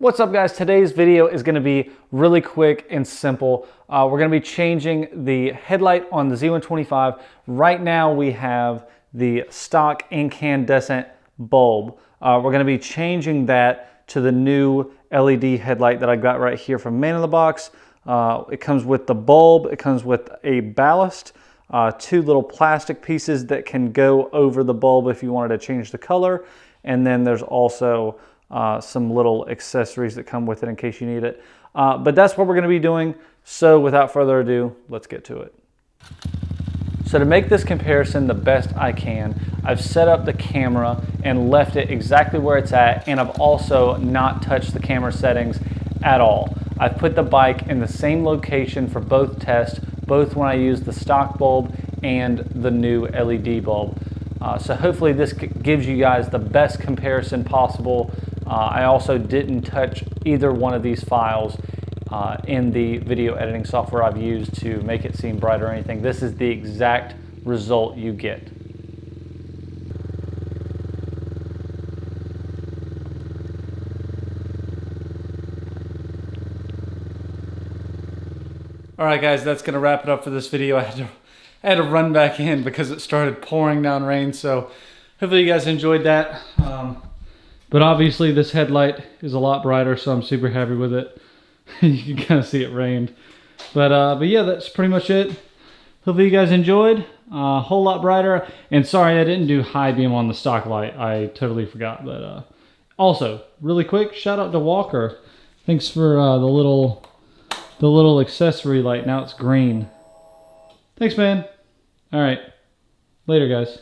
What's up guys? Today's video is going to be really quick and simple. We're going to be changing the headlight on the Z125. Right now we have the stock incandescent bulb. We're going to be changing that to the new LED headlight that I got right here from Man in the Box. It comes with the bulb, it comes with a ballast, two little plastic pieces that can go over the bulb if you wanted to change the color, and then there's also some little accessories that come with it in case you need it. But that's what we're going to be doing. So without further ado, let's get to it. So to make this comparison the best I can, I've set up the camera and left it exactly where it's at, and I've also not touched the camera settings at all. I've put the bike in the same location for both tests, both when I use the stock bulb and the new LED bulb. So hopefully this gives you guys the best comparison possible. I also didn't touch either one of these files in the video editing software I've used to make it seem bright or anything. This is the exact result you get. All right guys, that's gonna wrap it up for this video. I had to run back in because it started pouring down rain, so hopefully you guys enjoyed that. But obviously this headlight is a lot brighter, so I'm super happy with it. You can kind of see it rained. But yeah, that's pretty much it. Hopefully you guys enjoyed. A whole lot brighter. And sorry I didn't do high beam on the stock light. I totally forgot. But also, really quick, shout out to Walker. Thanks for the little accessory light. Now it's green. Thanks, man. All right. Later, guys.